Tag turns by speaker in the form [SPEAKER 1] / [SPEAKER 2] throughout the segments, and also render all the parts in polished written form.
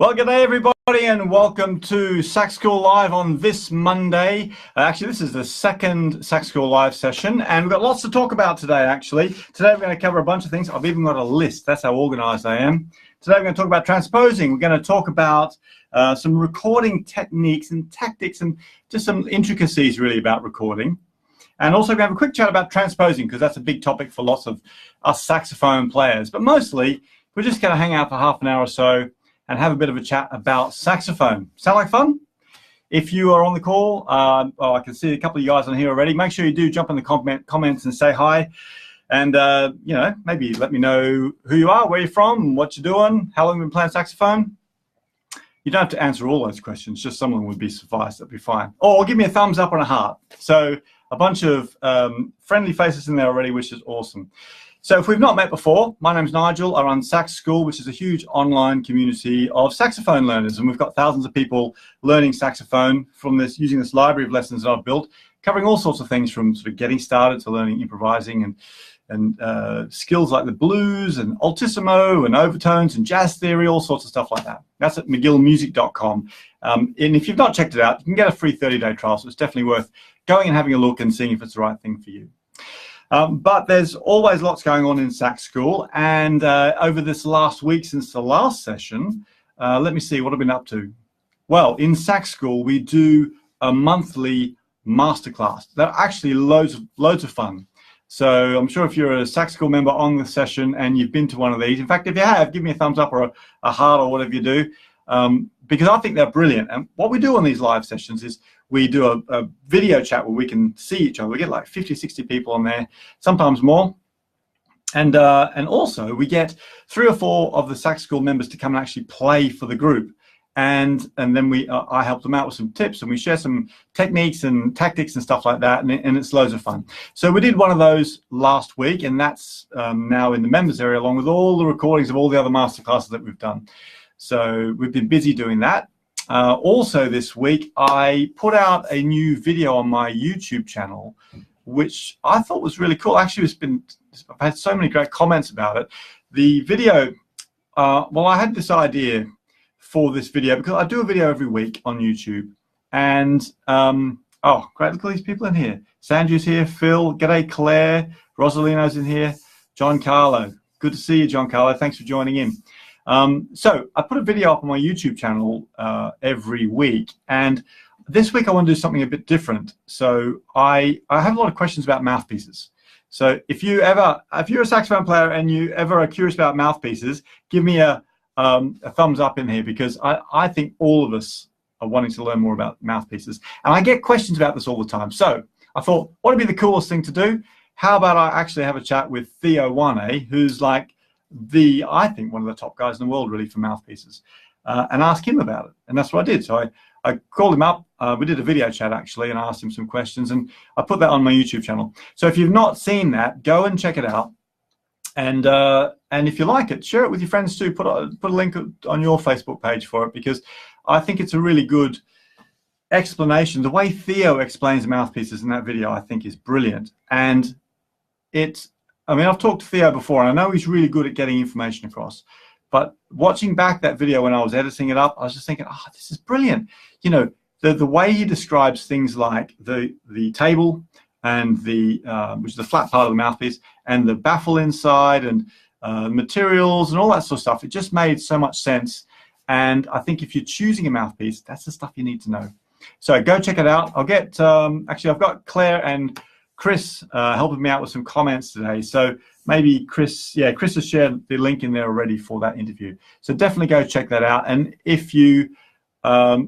[SPEAKER 1] Well, good day, everybody, and welcome to Sax School Live on this Monday. Actually, this is the second Sax School Live session, and we've got lots to talk about today, actually. Today, we're going to cover a bunch of things. I've even got a list. That's how organized I am. Today, we're going to talk about transposing. We're going to talk about some recording techniques and tactics and just some intricacies, really, about recording. And also, we're going to have a quick chat about transposing, because that's a big topic for lots of us saxophone players. But mostly, we're just going to hang out for half an hour or so and have a bit of a chat about saxophone. Sound like fun? If you are on the call, I can see a couple of you guys on here already. Make sure you do jump in the comments and say hi. And, maybe let me know who you are, where you're from, what you're doing, how long you've been playing saxophone. You don't have to answer all those questions. Just some of them would be suffice. That'd be fine. Or give me a thumbs up and a heart. So a bunch of friendly faces in there already, which is awesome. So if we've not met before, my name's Nigel. I run Sax School, which is a huge online community of saxophone learners. And we've got thousands of people learning saxophone from using this library of lessons that I've built, covering all sorts of things from sort of getting started to learning improvising and skills like the blues and altissimo and overtones and jazz theory, all sorts of stuff like that. That's at McGillmusic.com. And if you've not checked it out, you can get a free 30-day trial. So it's definitely worth going and having a look and seeing if it's the right thing for you. But there's always lots going on in Sax School, and over this last week since the last session, let me see, what I've been up to. Well, in Sax School, we do a monthly masterclass. They're actually loads of fun. So I'm sure if you're a Sax School member on the session and you've been to one of these, in fact, if you have, give me a thumbs up or a heart or whatever you do, because I think they're brilliant. And what we do on these live sessions is we do a video chat where we can see each other. We get like 50, 60 people on there, sometimes more. And also we get 3 or 4 of the Sax School members to come and actually play for the group. And then I help them out with some tips, and we share some techniques and tactics and stuff like that, and it's loads of fun. So we did one of those last week, and that's now in the members area, along with all the recordings of all the other masterclasses that we've done. So we've been busy doing that. Also this week, I put out a new video on my YouTube channel, which I thought was really cool. Actually, I've had so many great comments about it. The video, well, I had this idea for this video because I do a video every week on YouTube, and oh, great, look at these people in here. Sanju's here, Phil, g'day Claire, Rosalino's in here, John Carlo. Good to see you, John Carlo. Thanks for joining in. So I put a video up on my YouTube channel every week, and this week I want to do something a bit different. So I have a lot of questions about mouthpieces. So if you're a saxophone player and you ever are curious about mouthpieces, give me a thumbs up in here, because I think all of us are wanting to learn more about mouthpieces, and I get questions about this all the time. So I thought, what would be the coolest thing to do? How about I actually have a chat with Theo Wane, who's like I think one of the top guys in the world really for mouthpieces, and ask him about it. And that's what I did. So I called him up, we did a video chat actually, and I asked him some questions, and I put that on my YouTube channel. So if you've not seen that, go and check it out. And if you like it, share it with your friends too. Put a link on your Facebook page for it, because I think it's a really good explanation. The way Theo explains mouthpieces in that video, I think, is brilliant. And I've talked to Theo before, and I know he's really good at getting information across. But watching back that video when I was editing it up, I was just thinking, oh, this is brilliant. You know, the way he describes things like the table and which is the flat part of the mouthpiece, and the baffle inside, and materials and all that sort of stuff. It just made so much sense. And I think if you're choosing a mouthpiece, that's the stuff you need to know. So go check it out. I'll get, actually, I've got Claire and Chris helping me out with some comments today. So maybe Chris has shared the link in there already for that interview. So definitely go check that out. And if you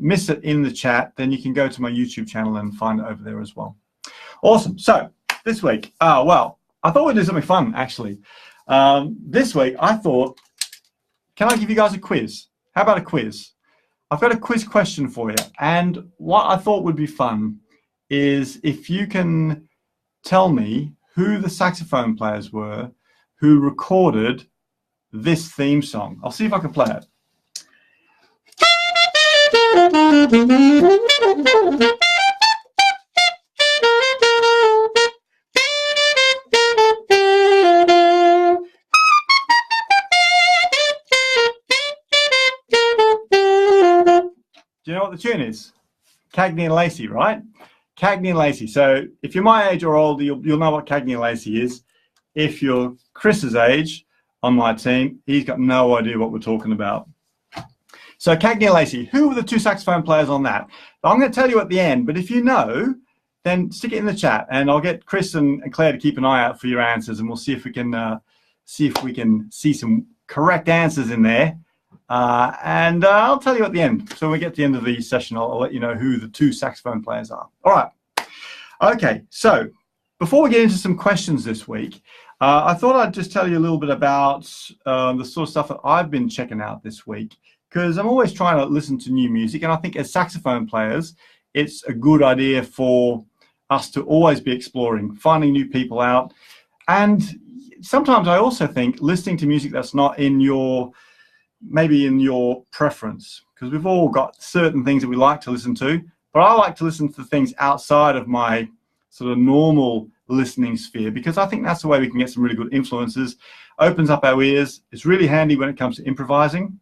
[SPEAKER 1] miss it in the chat, then you can go to my YouTube channel and find it over there as well. Awesome. So this week, well, I thought we'd do something fun, actually. This week, I thought, can I give you guys a quiz? How about a quiz? I've got a quiz question for you. And what I thought would be fun is if you can tell me who the saxophone players were who recorded this theme song. I'll see if I can play it. Do you know what the tune is? Cagney and Lacey, right? Cagney and Lacey. So if you're my age or older, you'll know what Cagney and Lacey is. If you're Chris's age on my team, he's got no idea what we're talking about. So Cagney and Lacey, who were the two saxophone players on that? I'm going to tell you at the end, but if you know, then stick it in the chat, and I'll get Chris and Claire to keep an eye out for your answers, and we'll see if we can see some correct answers in there. And I'll tell you at the end. So when we get to the end of the session, I'll let you know who the two saxophone players are. All right. Okay. So before we get into some questions this week, I thought I'd just tell you a little bit about the sort of stuff that I've been checking out this week, because I'm always trying to listen to new music, and I think as saxophone players, it's a good idea for us to always be exploring, finding new people out. And sometimes I also think listening to music that's not in your, maybe in your preference, because we've all got certain things that we like to listen to, but I like to listen to things outside of my sort of normal listening sphere, because I think that's the way we can get some really good influences, opens up our ears. It's really handy when it comes to improvising.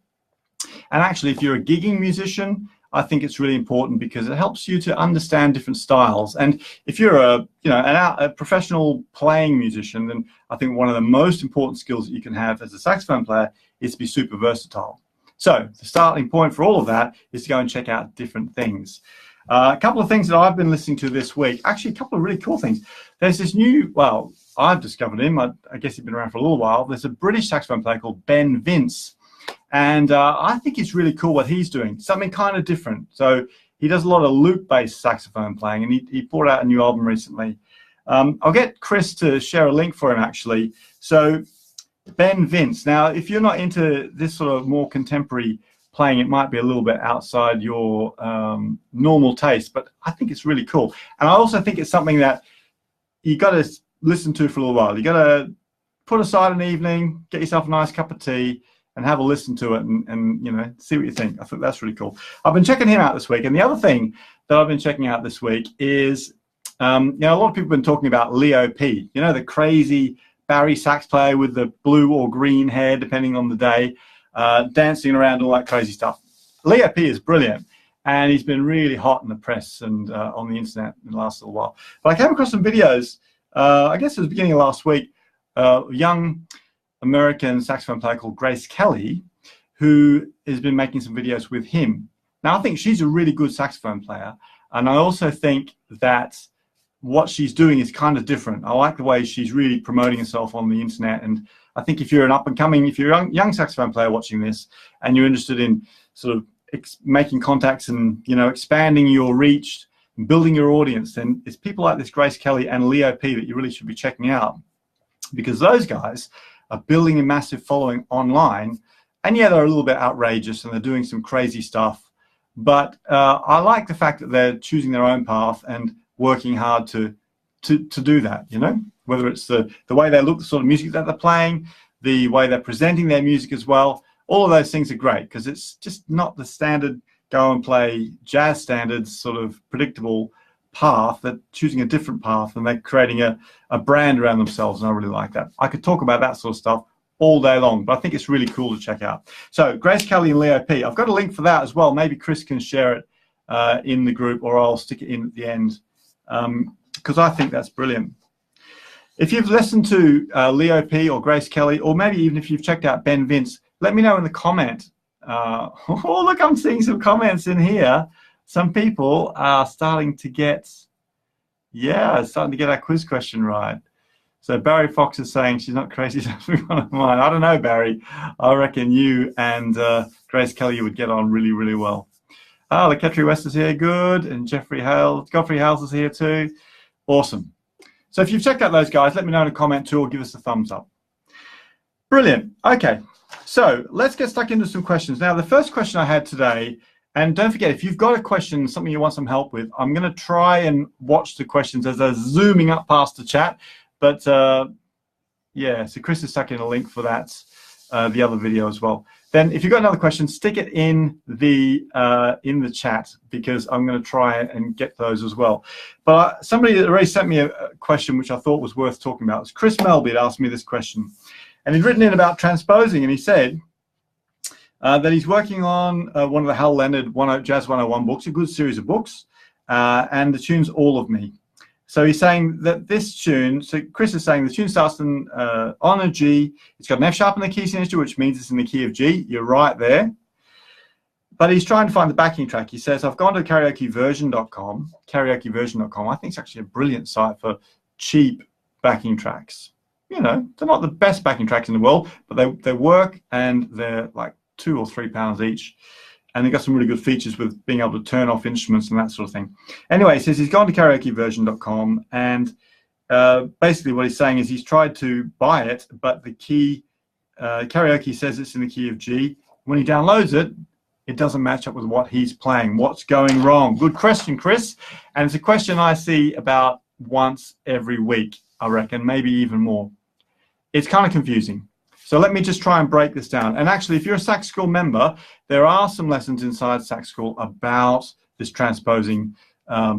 [SPEAKER 1] And actually, if you're a gigging musician, I think it's really important because it helps you to understand different styles. And if you're a professional playing musician, then I think one of the most important skills that you can have as a saxophone player is to be super versatile. So the starting point for all of that is to go and check out different things. A couple of things that I've been listening to this week, actually a couple of really cool things. There's this new, well, I've discovered him, I guess he's been around for a little while. There's a British saxophone player called Ben Vince. And I think it's really cool what he's doing, something kind of different. So he does a lot of loop-based saxophone playing, and he brought out a new album recently. I'll get Chris to share a link for him, actually. So Ben Vince. Now, if you're not into this sort of more contemporary playing, it might be a little bit outside your normal taste, but I think it's really cool. And I also think it's something that you got to listen to for a little while. You got to put aside an evening, get yourself a nice cup of tea, and have a listen to it, and see what you think. I think that's really cool. I've been checking him out this week, and the other thing that I've been checking out this week is, a lot of people have been talking about Leo P. You know, the crazy Barry sax player with the blue or green hair, depending on the day, dancing around, all that crazy stuff. Leo P is brilliant, and he's been really hot in the press and on the internet in the last little while. But I came across some videos, I guess it was the beginning of last week, young American saxophone player called Grace Kelly, who has been making some videos with him. Now, I think she's a really good saxophone player, and I also think that what she's doing is kind of different. I like the way she's really promoting herself on the internet, and I think if you're an up-and-coming, if you're a young saxophone player watching this, and you're interested in sort of making contacts and expanding your reach, and building your audience, then it's people like this Grace Kelly and Leo P that you really should be checking out, because those guys are building a massive following online, and yeah, they're a little bit outrageous and they're doing some crazy stuff, but I like the fact that they're choosing their own path and working hard to do that, whether it's the way they look, the sort of music that they're playing, the way they're presenting their music as well. All of those things are great, because it's just not the standard go and play jazz standards sort of predictable path. They're choosing a different path, and they're creating a brand around themselves, and I really like that. I could talk about that sort of stuff all day long, but I think it's really cool to check out. So Grace Kelly and Leo P. I've got a link for that as well. Maybe Chris can share it in the group, or I'll stick it in at the end, because I think that's brilliant. If you've listened to Leo P. or Grace Kelly, or maybe even if you've checked out Ben Vince, let me know in the comment. Oh, look, I'm seeing some comments in here. Some people are starting to get our quiz question right. So Barry Fox is saying she's not crazy enough to be one of mine. I don't know, Barry. I reckon you and Grace Kelly would get on really, really well. Oh, the Ketri West is here, good. And Godfrey Hales is here too. Awesome. So if you've checked out those guys, let me know in a comment too, or give us a thumbs up. Brilliant. Okay, so let's get stuck into some questions. Now, the first question I had today, and don't forget, if you've got a question, something you want some help with, I'm going to try and watch the questions as they're zooming up past the chat. But yeah, so Chris has stuck in a link for that, the other video as well. Then if you've got another question, stick it in the chat, because I'm going to try and get those as well. But somebody already sent me a question which I thought was worth talking about. It was Chris Melby had asked me this question. And he'd written in about transposing, and he said, that he's working on one of the Hal Leonard Jazz 101 books, a good series of books, and the tune's All of Me. So he's saying that this tune, so Chris is saying the tune starts on a G, it's got an F sharp in the key signature, which means it's in the key of G. You're right there. But he's trying to find the backing track. He says, I've gone to karaokeversion.com. Karaokeversion.com, I think it's actually a brilliant site for cheap backing tracks. You know, they're not the best backing tracks in the world, but they work, and they're like £2 or £3 each. And they've got some really good features with being able to turn off instruments and that sort of thing. Anyway, he says he's gone to karaokeversion.com, and basically what he's saying is he's tried to buy it, but the key, karaoke says it's in the key of G. When he downloads it, it doesn't match up with what he's playing. What's going wrong? Good question, Chris. And it's a question I see about once every week, I reckon, maybe even more. It's kind of confusing. So let me just try and break this down. And actually, if you're a Sax School member, there are some lessons inside Sax School about this transposing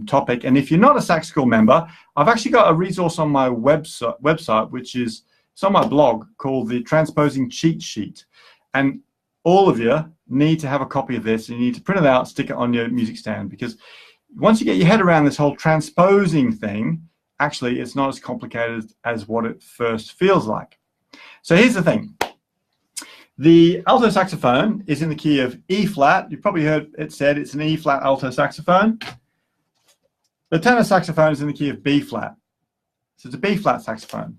[SPEAKER 1] topic. And if you're not a Sax School member, I've actually got a resource on my website, which is, it's on my blog, called the Transposing Cheat Sheet. And all of you need to have a copy of this, and you need to print it out, stick it on your music stand, because once you get your head around this whole transposing thing, actually it's not as complicated as what it first feels like. So here's the thing. The alto saxophone is in the key of E flat. You've probably heard it said it's an E flat alto saxophone. The tenor saxophone is in the key of B flat. So it's a B flat saxophone.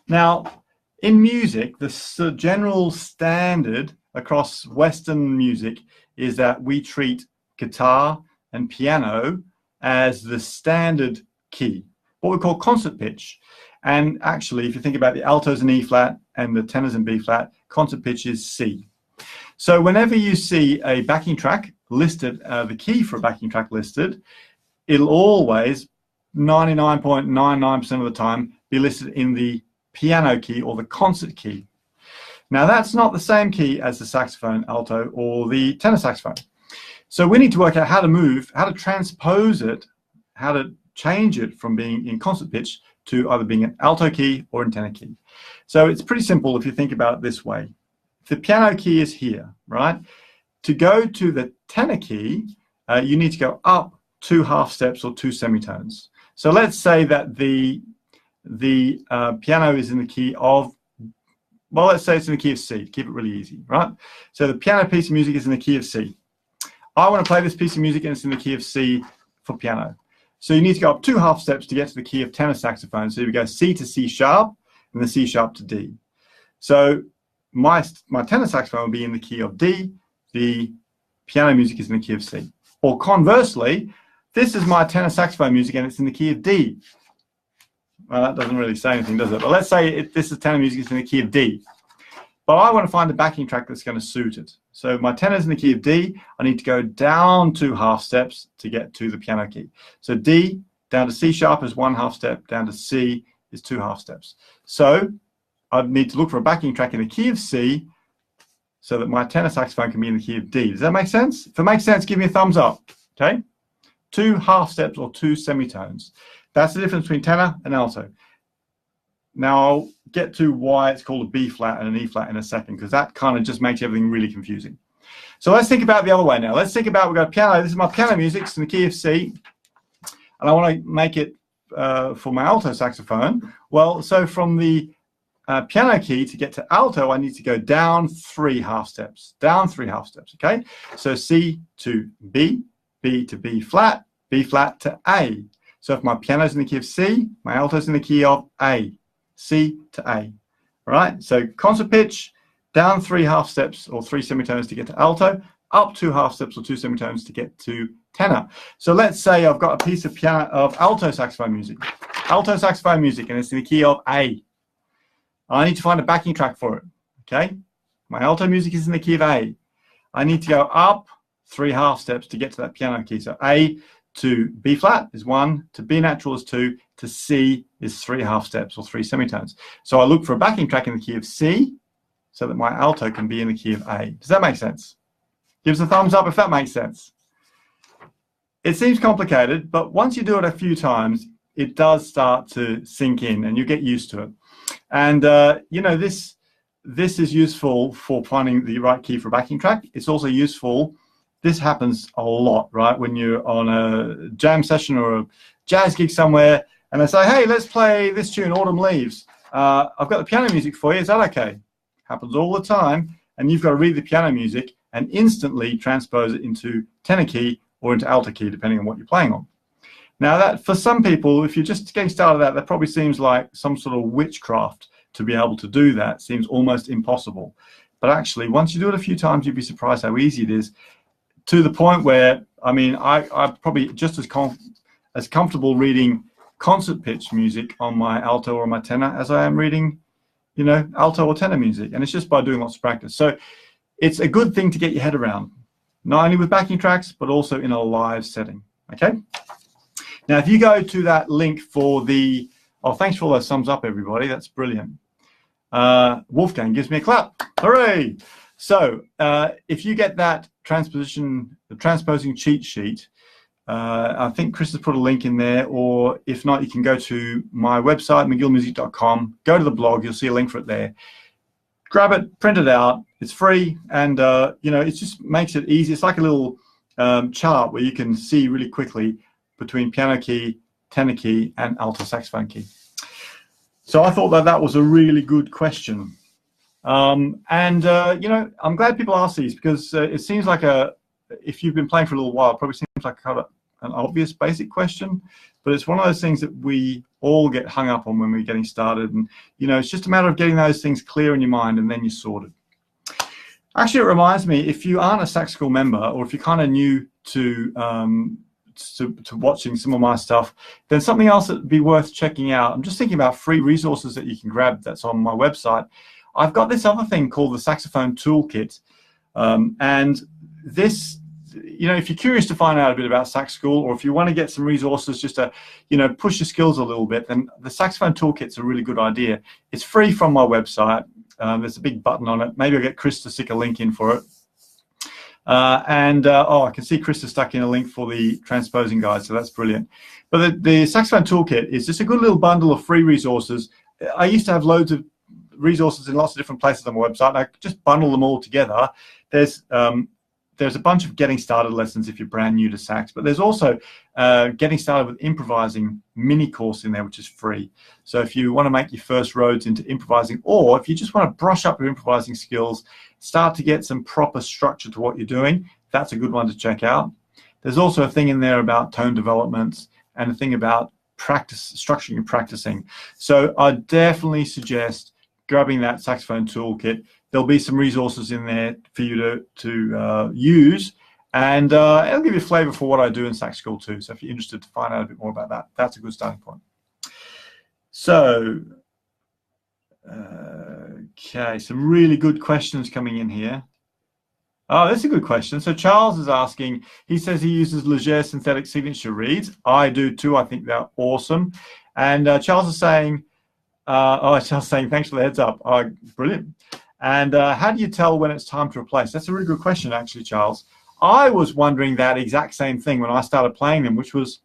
[SPEAKER 1] Now, in music, the general standard across Western music is that we treat guitar and piano as the standard key, what we call concert pitch. And actually, if you think about the altos in E flat and the tenors in B flat, concert pitch is C. So whenever you see a backing track listed, the key for a backing track listed, it'll always, 99.99% of the time, be listed in the piano key or the concert key. Now that's not the same key as the saxophone, alto, or the tenor saxophone. So we need to work out how to move, how to transpose it, how to change it from being in concert pitch to either being an alto key or in tenor key. So it's pretty simple if you think about it this way. The piano key is here, right? To go to the tenor key, you need to go up 2 half steps or 2 semitones. So let's say that the piano is in the key of, well, let's say it's in the key of C, to keep it really easy, right? So the piano piece of music is in the key of C. I want to play this piece of music and it's in the key of C for piano. So you need to go up 2 half steps to get to the key of tenor saxophone. So we go C to C sharp and then C sharp to D. So my tenor saxophone will be in the key of D, the piano music is in the key of C. Or conversely, this is my tenor saxophone music and it's in the key of D. Well, that doesn't really say anything, does it? But let's say this is tenor music, it's in the key of D. But I want to find a backing track that's going to suit it. So my tenor's in the key of D. I need to go down 2 half steps to get to the piano key. So D down to C sharp is 1 half step, down to C is 2 half steps. So I need to look for a backing track in the key of C so that my tenor saxophone can be in the key of D. Does that make sense? If it makes sense, give me a thumbs up. Okay? 2 half steps or 2 semitones. That's the difference between tenor and alto. Now I'll get to why it's called a B flat and an E flat in a second, because that kind of just makes everything really confusing. So let's think about the other way now. Let's think about, we've got a piano. This is my piano music. It's in the key of C. And I want to make it for my alto saxophone. Well, so from the piano key to get to alto, I need to go down 3 half steps. Down 3 half steps, okay? So C to B, B to B flat to A. So if my piano's in the key of C, my alto's in the key of A. C to A. All right, so concert pitch, down 3 half steps or 3 semitones to get to alto, up 2 half steps or 2 semitones to get to tenor. So let's say I've got a piece of alto saxophone music, and it's in the key of A. I need to find a backing track for it, okay? My alto music is in the key of A. I need to go up 3 half steps to get to that piano key. So A to B flat is 1, to B natural is 2, to C is 3 half steps or 3 semitones. So I look for a backing track in the key of C so that my alto can be in the key of A. Does that make sense? Give us a thumbs up if that makes sense. It seems complicated, but once you do it a few times, it does start to sink in and you get used to it. And you know, this is useful for finding the right key for a backing track. It's also useful, this happens a lot, right? When you're on a jam session or a jazz gig somewhere, and they say, hey, let's play this tune, Autumn Leaves. I've got the piano music for you, is that okay? Happens all the time, and you've got to read the piano music and instantly transpose it into tenor key or into alto key, depending on what you're playing on. Now that, for some people, if you're just getting started out, that probably seems like some sort of witchcraft to be able to do that. Seems almost impossible. But actually, once you do it a few times, you'd be surprised how easy it is, to the point where, I mean, I'm probably just as comfortable reading concert pitch music on my alto or my tenor as I am reading, you know, alto or tenor music. And it's just by doing lots of practice. So it's a good thing to get your head around, not only with backing tracks, but also in a live setting, okay? Now, if you go to that link for the, oh, thanks for all those thumbs up, everybody. That's brilliant. Wolfgang gives me a clap. Hooray! So if you get that the transposing cheat sheet, I think Chris has put a link in there, or if not, you can go to my website, mcgillmusic.com, go to the blog, you'll see a link for it there. Grab it, print it out, it's free, and you know, it just makes it easy. It's like a little chart where you can see really quickly between piano key, tenor key, and alto saxophone key. So I thought that that was a really good question. You know, I'm glad people ask these, because it seems like if you've been playing for a little while, it probably seems like kind of an obvious basic question, but it's one of those things that we all get hung up on when we're getting started. And, you know, it's just a matter of getting those things clear in your mind, and then you're sorted. Actually, it reminds me, if you aren't a Sax School member, or if you're kind of new to watching some of my stuff, then something else that would be worth checking out. I'm just thinking about free resources that you can grab that's on my website. I've got this other thing called the Saxophone Toolkit, and this, you know, if you're curious to find out a bit about Sax School, or if you want to get some resources just to, you know, push your skills a little bit, then the Saxophone Toolkit's a really good idea. It's free from my website. There's a big button on it. Maybe I'll get Chris to stick a link in for it. Oh, I can see Chris has stuck in a link for the transposing guide, so that's brilliant. But the Saxophone Toolkit is just a good little bundle of free resources. I used to have loads of resources in lots of different places on my website, and I just bundle them all together. There's a bunch of getting started lessons if you're brand new to sax, but there's also getting started with improvising mini course in there, which is free. So if you want to make your first roads into improvising, or if you just want to brush up your improvising skills, start to get some proper structure to what you're doing, that's a good one to check out. There's also a thing in there about tone developments, and a thing about practice, structuring and practicing. So I definitely suggest grabbing that Saxophone Toolkit. There'll be some resources in there for you to use, and it'll give you a flavor for what I do in Sax School too. So if you're interested to find out a bit more about that, that's a good starting point. So, okay, some really good questions coming in here. Oh, that's a good question. So Charles is asking, he says he uses Leger synthetic signature reeds. I do too. I think they're awesome. And Charles is saying, Charles is saying, thanks for the heads up. Oh, brilliant. And how do you tell when it's time to replace? That's a really good question, actually, Charles. I was wondering that exact same thing when I started playing them, which was,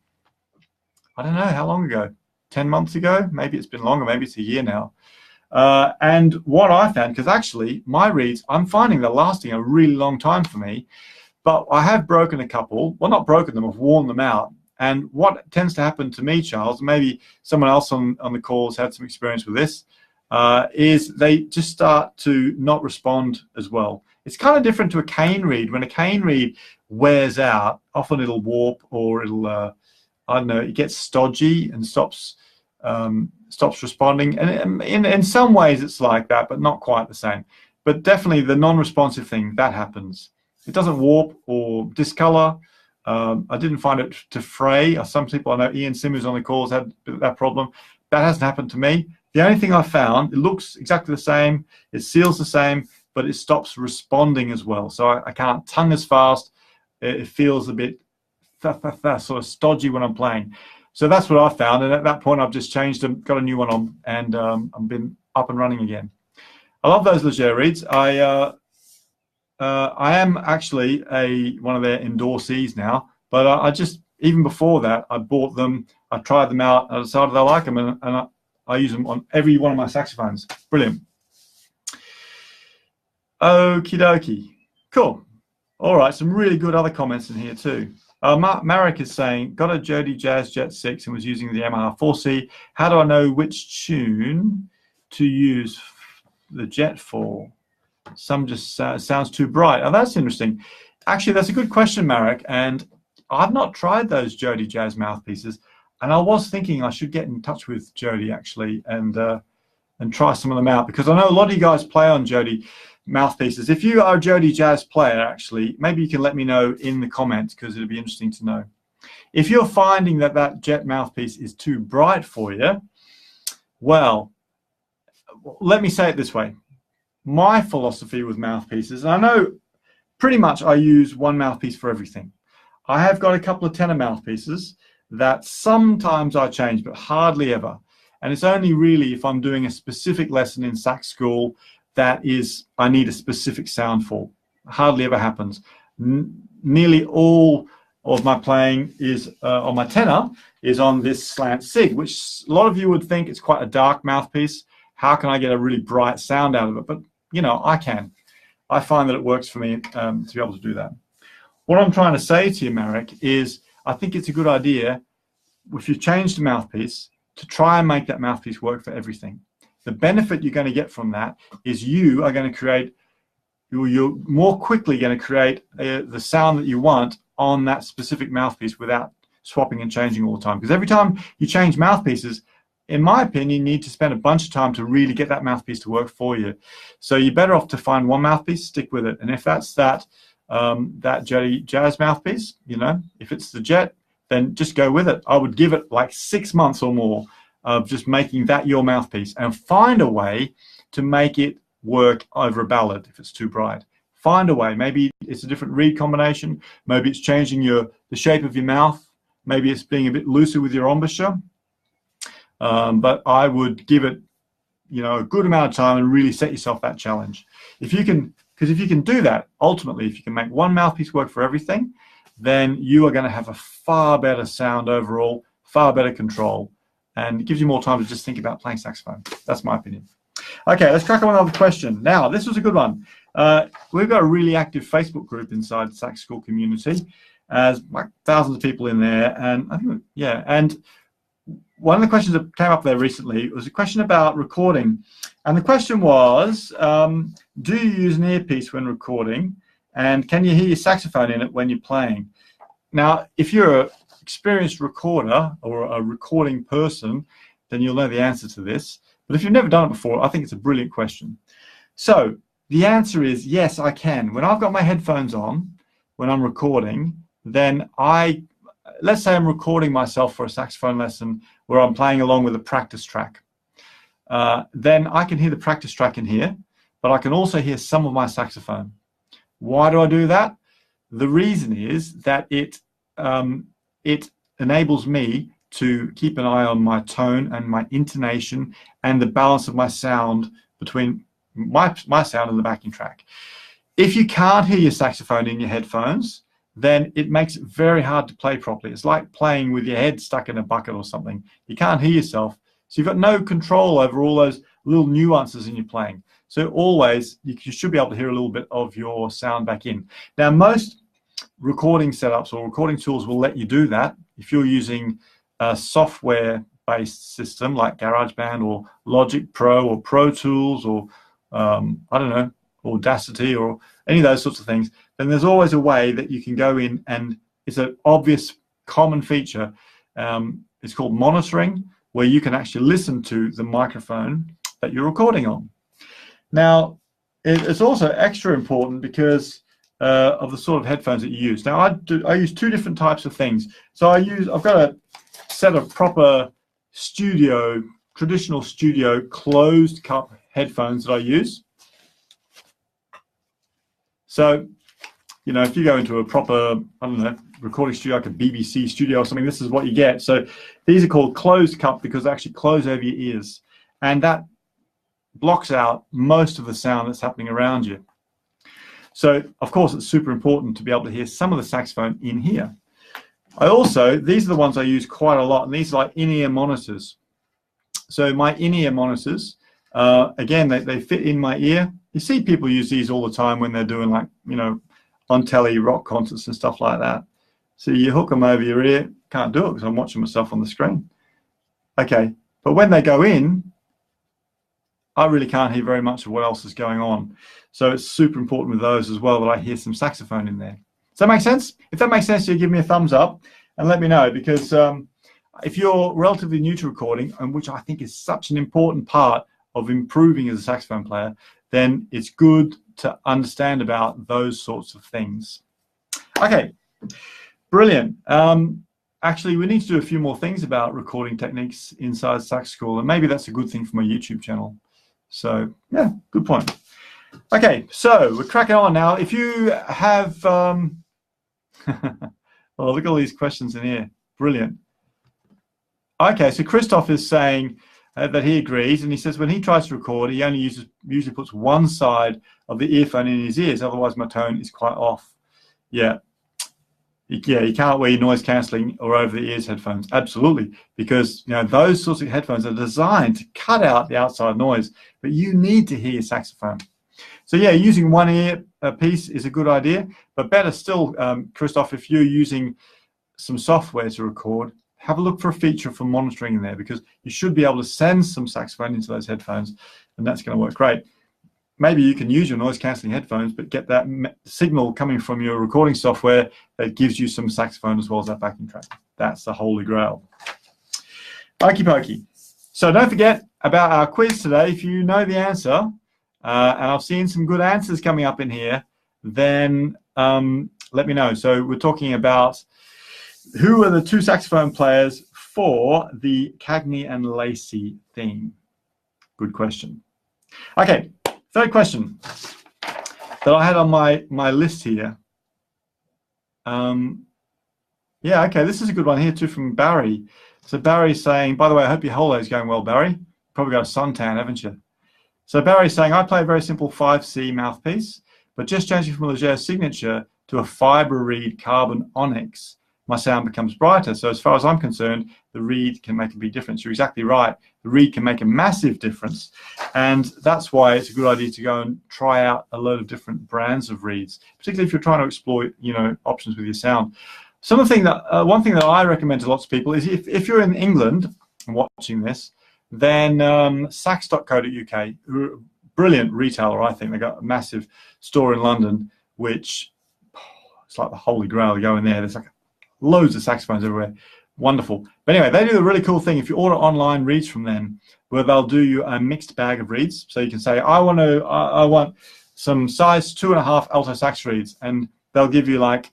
[SPEAKER 1] I don't know, how long ago? 10 months ago? Maybe it's been longer. Maybe it's a year now. And what I found, because actually my reeds, I'm finding they're lasting a really long time for me, but I have broken a couple. Well, not broken them, I've worn them out. And what tends to happen to me, Charles, maybe someone else on the call has had some experience with this, is they just start to not respond as well. It's kind of different to a cane reed. When a cane reed wears out, often it'll warp, or it'll, I don't know, it gets stodgy and stops responding. And in some ways it's like that, but not quite the same. But definitely the non-responsive thing, that happens. It doesn't warp or discolor. I didn't find it to fray. Some people, I know Ian Simmers on the calls had that problem. That hasn't happened to me. The only thing I found, it looks exactly the same, it seals the same, but it stops responding as well. So I can't tongue as fast. It feels a bit sort of stodgy when I'm playing. So that's what I found, and at that point I've just changed them, got a new one on, and I've been up and running again. I love those Leger reeds. I am actually one of their endorsees now, but I just, even before that, I bought them, I tried them out, I decided I like them, and I use them on every one of my saxophones. Brilliant. Okie dokie. Cool. All right, some really good other comments in here too. Marek is saying, got a Jody Jazz Jet 6 and was using the Yamaha 4C. How do I know which tune to use the Jet for? Some just sounds too bright. Oh, that's interesting. Actually, that's a good question, Marek. And I've not tried those Jody Jazz mouthpieces. And I was thinking I should get in touch with Jody, actually, and try some of them out. Because I know a lot of you guys play on Jody mouthpieces. If you are a Jody Jazz player, actually, maybe you can let me know in the comments, because it'll be interesting to know. If you're finding that that Jet mouthpiece is too bright for you, well, let me say it this way. My philosophy with mouthpieces, and I know pretty much I use one mouthpiece for everything. I have got a couple of tenor mouthpieces that sometimes I change, but hardly ever. And it's only really if I'm doing a specific lesson in Sax School that is I need a specific sound for. Hardly ever happens. Nearly all of my playing is on my tenor is on this slant sig, which a lot of you would think it's quite a dark mouthpiece. How can I get a really bright sound out of it? But you know, I can. I find that it works for me to be able to do that. What I'm trying to say to you, Marek, is I think it's a good idea, if you change the mouthpiece, to try and make that mouthpiece work for everything. The benefit you're going to get from that is you are going to create, you're more quickly going to create the sound that you want on that specific mouthpiece without swapping and changing all the time. Because every time you change mouthpieces, in my opinion, you need to spend a bunch of time to really get that mouthpiece to work for you. So you're better off to find one mouthpiece, stick with it. And if that's that Jody Jazz mouthpiece, you know, if it's the Jet, then just go with it. I would give it like 6 months or more of just making that your mouthpiece, and find a way to make it work over a ballad if it's too bright. Find a way. Maybe it's a different reed combination. Maybe it's changing the shape of your mouth. Maybe it's being a bit looser with your embouchure. But I would give it, you know, a good amount of time and really set yourself that challenge. If you can, because if you can do that, ultimately, if you can make one mouthpiece work for everything, then you are going to have a far better sound overall, far better control, and it gives you more time to just think about playing saxophone. That's my opinion. Okay, let's crack on with another question. Now, this was a good one. We've got a really active Facebook group inside the Sax School community, as like thousands of people in there, and I think, yeah, and one of the questions that came up there recently was a question about recording. And the question was, do you use an earpiece when recording? And can you hear your saxophone in it when you're playing? Now, if you're an experienced recorder or a recording person, then you'll know the answer to this. But if you've never done it before, I think it's a brilliant question. So the answer is yes, I can. When I've got my headphones on, when I'm recording, then let's say I'm recording myself for a saxophone lesson where I'm playing along with a practice track. Then I can hear the practice track in here, but I can also hear some of my saxophone. Why do I do that? The reason is that it enables me to keep an eye on my tone and my intonation and the balance of my sound between my sound and the backing track. If you can't hear your saxophone in your headphones, then it makes it very hard to play properly. It's like playing with your head stuck in a bucket or something. You can't hear yourself. So you've got no control over all those little nuances in your playing. So always, you should be able to hear a little bit of your sound back in. Now, most recording setups or recording tools will let you do that. If you're using a software-based system like GarageBand or Logic Pro or Pro Tools or, I don't know, Audacity or any of those sorts of things, then there's always a way that you can go in, and it's an obvious common feature. It's called monitoring, where you can actually listen to the microphone that you're recording on. Now, it's also extra important because of the sort of headphones that you use. Now, I use two different types of things. So I've got a set of proper traditional studio closed cup headphones that I use. So, you know, if you go into a proper, I don't know, recording studio like a BBC studio or something, this is what you get. So these are called closed cup because they actually close over your ears. And that blocks out most of the sound that's happening around you. So, of course, it's super important to be able to hear some of the saxophone in here. These are the ones I use quite a lot, and these are like in-ear monitors. So my in-ear monitors, again, they fit in my ear. You see people use these all the time when they're doing, like, you know, on telly rock concerts and stuff like that. So you hook them over your ear. Can't do it because I'm watching myself on the screen. Okay, but when they go in, I really can't hear very much of what else is going on. So it's super important with those as well that I hear some saxophone in there. Does that make sense? If that makes sense, you give me a thumbs up and let me know, because if you're relatively new to recording, and which I think is such an important part of improving as a saxophone player, then it's good to understand about those sorts of things. Okay, brilliant. Actually, we need to do a few more things about recording techniques inside Sax School, and maybe that's a good thing for my YouTube channel. So yeah, good point. Okay, so we're cracking on now. If you have, oh, look at all these questions in here. Brilliant. Okay, so Christoph is saying that he agrees, and he says when he tries to record, he only usually puts one side of the earphone in his ears, otherwise my tone is quite off. Yeah. Yeah, you can't wear noise cancelling or over the ears headphones. Absolutely, because you know those sorts of headphones are designed to cut out the outside noise, but you need to hear your saxophone. So yeah, using one ear piece is a good idea, but better still, Christoph, if you're using some software to record, have a look for a feature for monitoring in there, because you should be able to send some saxophone into those headphones, and that's going to work great. Maybe you can use your noise cancelling headphones, but get that signal coming from your recording software that gives you some saxophone as well as that backing track. That's the holy grail. Okie pokey. So don't forget about our quiz today. If you know the answer, and I've seen some good answers coming up in here, then let me know. So we're talking about who are the two saxophone players for the Cagney and Lacey theme. Good question. Okay. Third question that I had on my list here. Yeah, okay, this is a good one here too from Barry. So Barry's saying, by the way, I hope your holiday is going well, Barry. Probably got a suntan, haven't you? So Barry's saying, I play a very simple 5C mouthpiece, but just changing from a Leger signature to a fiber reed carbon onyx, my sound becomes brighter. So as far as I'm concerned, the reed can make a big difference. You're exactly right. The reed can make a massive difference. And that's why it's a good idea to go and try out a load of different brands of reeds, particularly if you're trying to explore, you know, options with your sound. One thing that I recommend to lots of people is if you're in England and watching this, then sax.co.uk, brilliant retailer, I think. They've got a massive store in London, which it's like the holy grail. You go in there, there's like loads of saxophones everywhere. Wonderful. But anyway, they do a really cool thing. If you order online reeds from them, where they'll do you a mixed bag of reeds. So you can say, I want some size 2.5 alto sax reeds, and they'll give you like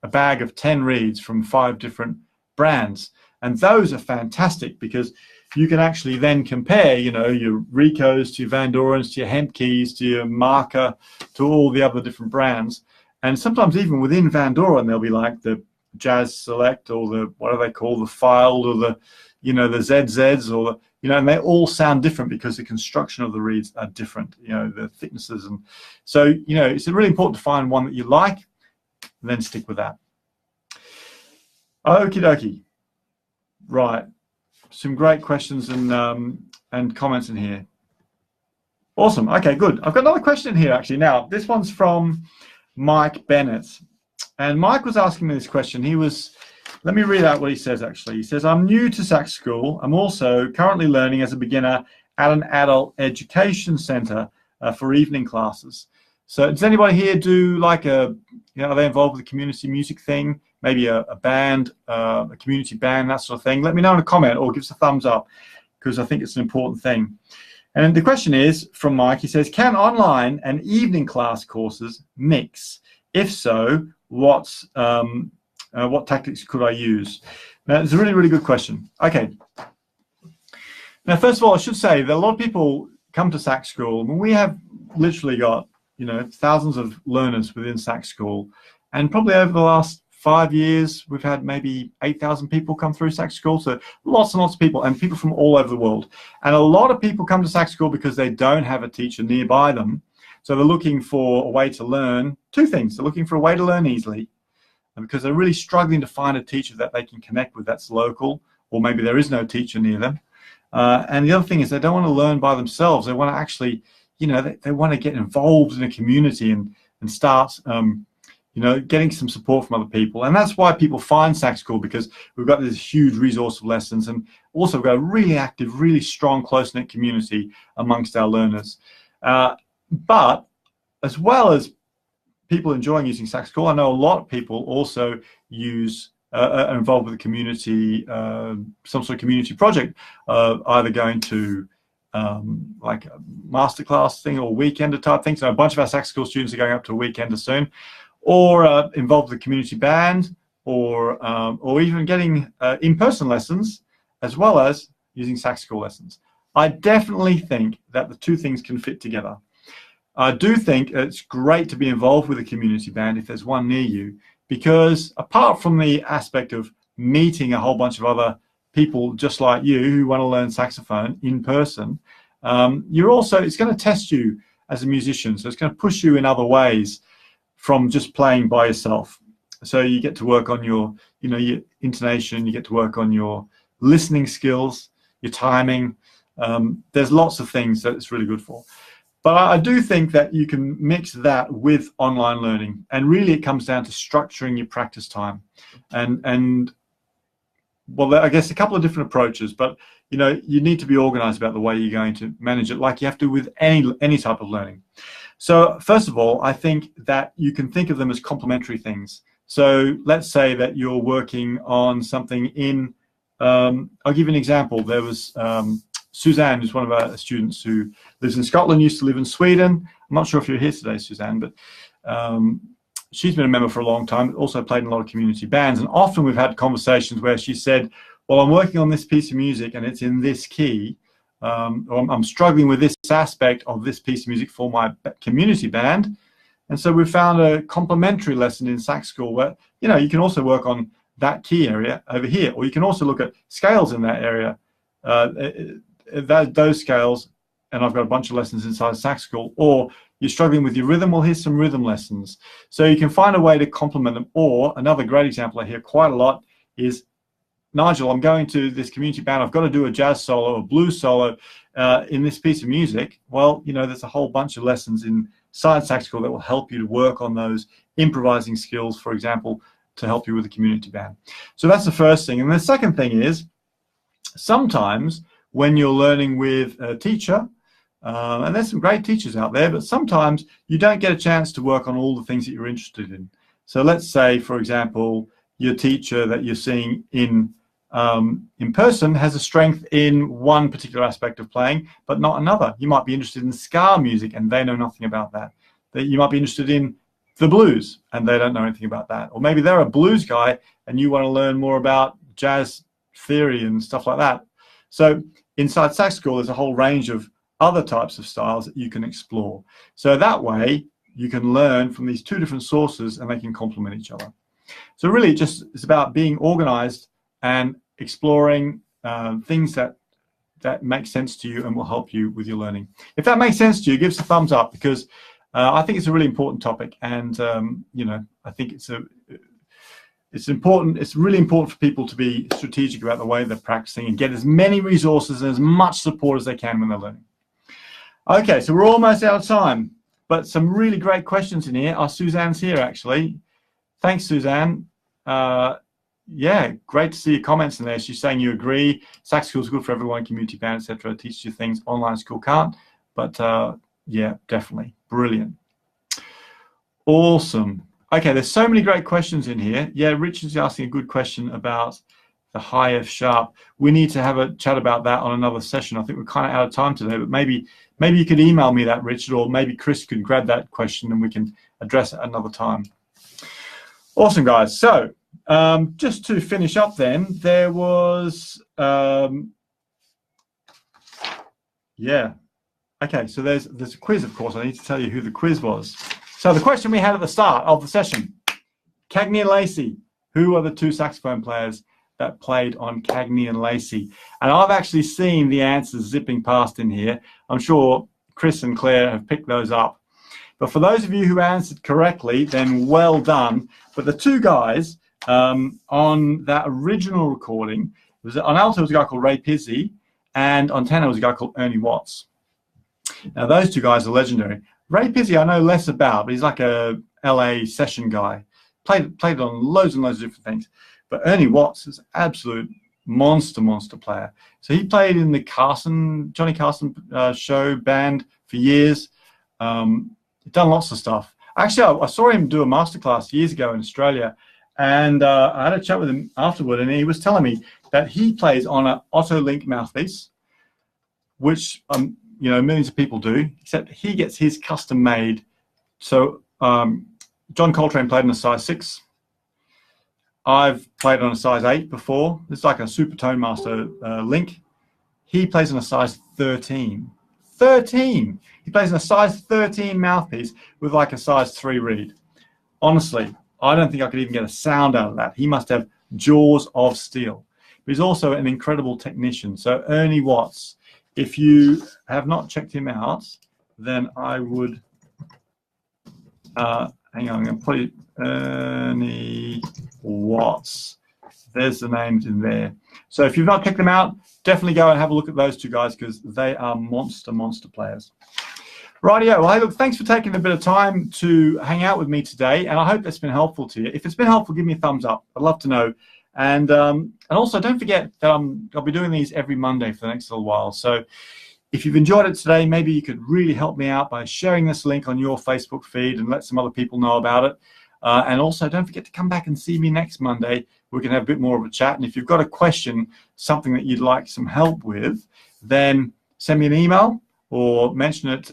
[SPEAKER 1] a bag of 10 reeds from 5 different brands. And those are fantastic because you can actually then compare, you know, your Ricos to your Van Dorens to your Hempkeys to your Marker to all the other different brands. And sometimes even within Van Doren, there'll be like the Jazz Select or the, what do they call, the Filed or the, you know, the ZZs or the, you know, and they all sound different because the construction of the reeds are different, you know, the thicknesses. And so, you know, it's really important to find one that you like and then stick with that. Okie dokie. Right. Some great questions and comments in here. Awesome. Okay, good. I've got another question in here actually. Now, this one's from Mike Bennett. And Mike was asking me this question. Let me read out what he says actually. He says, I'm new to Sax School. I'm also currently learning as a beginner at an adult education center for evening classes. So does anybody here do like are they involved with the community music thing? Maybe a band, a community band, that sort of thing? Let me know in a comment or give us a thumbs up because I think it's an important thing. And the question is from Mike. He says, can online and evening class courses mix? If so, what tactics could I use? Now, it's a really, really good question. Okay. Now, first of all, I should say that a lot of people come to Sax School. I mean, we have literally got, you know, thousands of learners within Sax School. And probably over the last 5 years, we've had maybe 8,000 people come through Sax School. So lots and lots of people, and people from all over the world. And a lot of people come to Sax School because they don't have a teacher nearby them. So they're looking for a way to learn two things. They're looking for a way to learn easily, and because they're really struggling to find a teacher that they can connect with that's local, or maybe there is no teacher near them. And the other thing is they don't want to learn by themselves. They want to actually, you know, they want to get involved in a community and start, you know, getting some support from other people. And that's why people find Sax School, because we've got this huge resource of lessons, and also we've got a really active, really strong, close-knit community amongst our learners. But as well as people enjoying using Sax School, I know a lot of people also use are involved with the community, some sort of community project, either going to like a masterclass thing or weekender type thing. So a bunch of our Sax School students are going up to a weekender soon, or involved with the community band, or even getting in-person lessons, as well as using Sax School lessons. I definitely think that the two things can fit together. I do think it's great to be involved with a community band if there's one near you, because apart from the aspect of meeting a whole bunch of other people just like you who want to learn saxophone in person, you're also, it's going to test you as a musician. So it's going to push you in other ways from just playing by yourself. So you get to work on your, you know, your intonation, you get to work on your listening skills, your timing. There's lots of things that it's really good for. But I do think that you can mix that with online learning, and really it comes down to structuring your practice time. And well, I guess a couple of different approaches, but you know, you need to be organized about the way you're going to manage it, like you have to with any type of learning. So first of all, I think that you can think of them as complementary things. So let's say that you're working on something in, I'll give you an example. There was Suzanne, who's one of our students who lives in Scotland, used to live in Sweden. I'm not sure if you're here today, Suzanne, but she's been a member for a long time, also played in a lot of community bands. And often we've had conversations where she said, well, I'm working on this piece of music and it's in this key, or I'm struggling with this aspect of this piece of music for my community band. And so we found a complementary lesson in Sax School where, you know, you can also work on that key area over here, or you can also look at scales in that area, those scales, and I've got a bunch of lessons inside Sax School. Or you're struggling with your rhythm, well, here's some rhythm lessons. So you can find a way to complement them. Or another great example I hear quite a lot is, Nigel, I'm going to this community band, I've got to do a jazz solo, a blues solo in this piece of music. Well, you know, there's a whole bunch of lessons inside Sax School that will help you to work on those improvising skills, for example, to help you with the community band. So that's the first thing. And the second thing is, sometimes when you're learning with a teacher, and there's some great teachers out there, but sometimes you don't get a chance to work on all the things that you're interested in. So let's say, for example, your teacher that you're seeing in person has a strength in one particular aspect of playing, but not another. You might be interested in ska music and they know nothing about that. You might be interested in the blues and they don't know anything about that. Or maybe they're a blues guy and you want to learn more about jazz theory and stuff like that. So inside Sax School, there's a whole range of other types of styles that you can explore. So that way, you can learn from these two different sources and they can complement each other. So really, it's about being organized and exploring things that make sense to you and will help you with your learning. If that makes sense to you, give us a thumbs up, because I think it's a really important topic, and you know, I think it's important. It's really important for people to be strategic about the way they're practicing and get as many resources and as much support as they can when they're learning. Okay, so we're almost out of time, but some really great questions in here. Suzanne's here, actually. Thanks, Suzanne. Yeah, great to see your comments in there. She's saying you agree. Sax School is good for everyone, community band, etc. Teaches you things online school can't. But yeah, definitely. Brilliant. Awesome. Okay, there's so many great questions in here. Yeah, Richard's asking a good question about the high F sharp. We need to have a chat about that on another session. I think we're kind of out of time today, but maybe you could email me that, Richard, or maybe Chris could grab that question and we can address it another time. Awesome, guys. So just to finish up then, there was, yeah. Okay, so there's a quiz, of course. I need to tell you who the quiz was. So the question we had at the start of the session, Cagney and Lacey, who are the two saxophone players that played on Cagney and Lacey? And I've actually seen the answers zipping past in here. I'm sure Chris and Claire have picked those up. But for those of you who answered correctly, then well done. But the two guys on that original recording, on alto was a guy called Ray Pizzi, and on tenor was a guy called Ernie Watts. Now, those two guys are legendary. Ray Pizzi, I know less about, but he's like a LA session guy. Played on loads and loads of different things. But Ernie Watts is absolute monster player. So he played in the Johnny Carson show band for years. Done lots of stuff. Actually, I saw him do a masterclass years ago in Australia, and I had a chat with him afterward, and he was telling me that he plays on an Auto-Link mouthpiece, which you know, millions of people do, except he gets his custom made. So John Coltrane played in a size 6. I've played on a size 8 before. It's like a Super Tone Master link. He plays on a size 13. 13! He plays in a size 13 mouthpiece with like a size 3 reed. Honestly, I don't think I could even get a sound out of that. He must have jaws of steel. But he's also an incredible technician. So Ernie Watts, if you have not checked him out, then I would, hang on, I'm going to put it, Ernie Watts. There's the names in there. So if you've not checked them out, definitely go and have a look at those two guys because they are monster players. Rightio. Well, hey, look, thanks for taking a bit of time to hang out with me today, and I hope that's been helpful to you. If it's been helpful, give me a thumbs up. I'd love to know. And also, don't forget that I'll be doing these every Monday for the next little while. So if you've enjoyed it today, maybe you could really help me out by sharing this link on your Facebook feed and let some other people know about it. And also, don't forget to come back and see me next Monday. We can have a bit more of a chat. And if you've got a question, something that you'd like some help with, then send me an email or mention it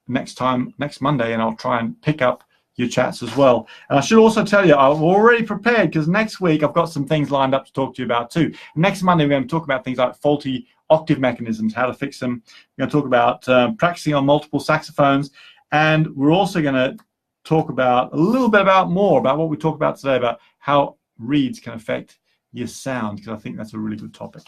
[SPEAKER 1] next Monday, and I'll try and pick up your chats as well. And I should also tell you, I'm already prepared because next week I've got some things lined up to talk to you about too. Next Monday, we're going to talk about things like faulty octave mechanisms, how to fix them. We're going to talk about practicing on multiple saxophones. And we're also going to talk about a little bit more about what we talked about today, about how reeds can affect your sound, because I think that's a really good topic.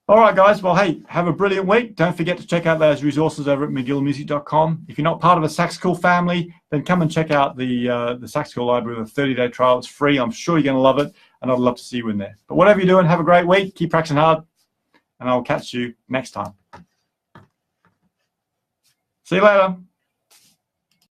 [SPEAKER 1] All right, guys. Well, hey, have a brilliant week. Don't forget to check out those resources over at McGillmusic.com. If you're not part of a Sax School family, then come and check out the Sax School library with a 30-day trial. It's free. I'm sure you're going to love it, and I'd love to see you in there. But whatever you're doing, have a great week. Keep practicing hard, and I'll catch you next time. See you later.